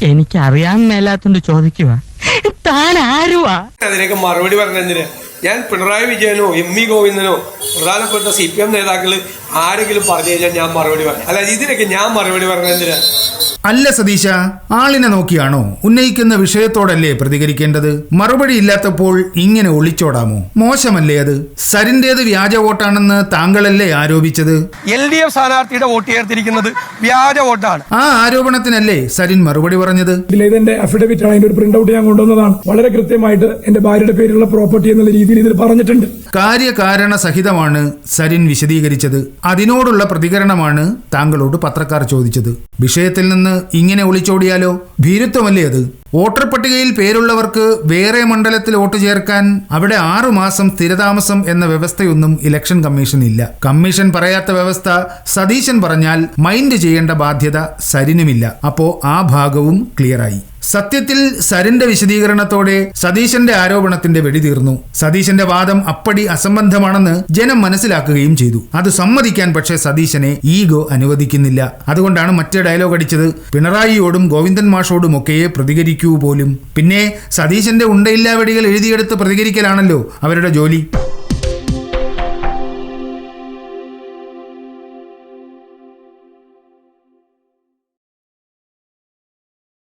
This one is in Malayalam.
എനിക്കറിയാൻ മേലാത്തോണ്ട് ചോദിക്കുക, താൻ ആരുവാ? അതിനൊക്കെ മറുപടി പറഞ്ഞതിന് ഞാൻ പിണറായി വിജയനോ എം ഗോവിന്ദനോ പ്രധാനപ്പെട്ട CPM നേതാക്കള് ആരെങ്കിലും പറഞ്ഞു കഴിഞ്ഞാൽ ഞാൻ മറുപടി പറഞ്ഞു. അല്ല, ഇതിനൊക്കെ ഞാൻ മറുപടി പറഞ്ഞതിന്. അല്ല സതീശ, ആളിനെ നോക്കിയാണോ? ഉന്നയിക്കുന്ന വിഷയത്തോടല്ലേ പ്രതികരിക്കേണ്ടത്? മറുപടി ഇല്ലാത്തപ്പോൾ ഇങ്ങനെ ഒളിച്ചോടാമോ? മോശമല്ലേ അത്? സരിന്റേത് വ്യാജ വോട്ടാണെന്ന് താങ്കളല്ലേ ആരോപിച്ചത്? LDF സ്ഥാനാർത്ഥിയുടെ വോട്ട് ചേർത്തിരിക്കുന്നത് വ്യാജ വോട്ടാണ്. ആ ആരോപണത്തിനല്ലേ സരിൻ മറുപടി പറഞ്ഞത്? ഇതെന്റെ അഫിഡവിറ്റ് ആണ്, അതിന്റെ ഒരു പ്രിന്റ് ഔട്ട് ഞാൻ കൊണ്ടുവന്നതാണ്. വളരെ കൃത്യമായിട്ട് എന്റെ ഭാര്യയുടെ പേരിലുള്ള പ്രോപ്പർട്ടി എന്നുള്ള രീതിയിൽ ഇതിൽ പറഞ്ഞിട്ടുണ്ട്. കാര്യകാരണ സഹിതമാണ് സരിൻ വിശദീകരിച്ചത്. അതിനോടുള്ള പ്രതികരണമാണ് താങ്കളോട് പത്രക്കാർ ചോദിച്ചത്. വിഷയത്തിൽ നിന്ന് ഇങ്ങനെ ഒളിച്ചോടിയാലോ? ഭീരുത്വമല്ലേ അത്? വോട്ടർ പട്ടികയിൽ പേരുള്ളവർക്ക് വേറെ മണ്ഡലത്തിൽ വോട്ട് ചേർക്കാൻ അവിടെ 6 മാസം സ്ഥിരതാമസം എന്ന വ്യവസ്ഥയൊന്നും ഇലക്ഷൻ കമ്മീഷൻ ഇല്ല. കമ്മീഷൻ പറയാത്ത വ്യവസ്ഥ സതീശൻ പറഞ്ഞാൽ മൈൻഡ് ചെയ്യേണ്ട ബാധ്യത സരിനുമില്ല. അപ്പോ ആ ഭാഗവും ക്ലിയറായി. സത്യത്തിൽ സരിന്റെ വിശദീകരണത്തോടെ സതീശന്റെ ആരോപണത്തിന്റെ വെടി തീർന്നു. സതീശന്റെ വാദം അപ്പടി അസംബന്ധമാണെന്ന് ജനം മനസ്സിലാക്കുകയും ചെയ്തു. അത് സമ്മതിക്കാൻ പക്ഷേ സതീശനെ ഈഗോ അനുവദിക്കുന്നില്ല. അതുകൊണ്ടാണ് മറ്റേ ഡയലോഗ് അടിച്ചത്. പിണറായിയോടും ഗോവിന്ദൻ മാഷോടുമൊക്കെയേ പ്രതികരിക്കൂ പോലും. പിന്നെ സതീശന്റെ ഉണ്ടയില്ലാ വെടികൾ എഴുതിയെടുത്ത് പ്രതികരിക്കലാണല്ലോ അവരുടെ ജോലി.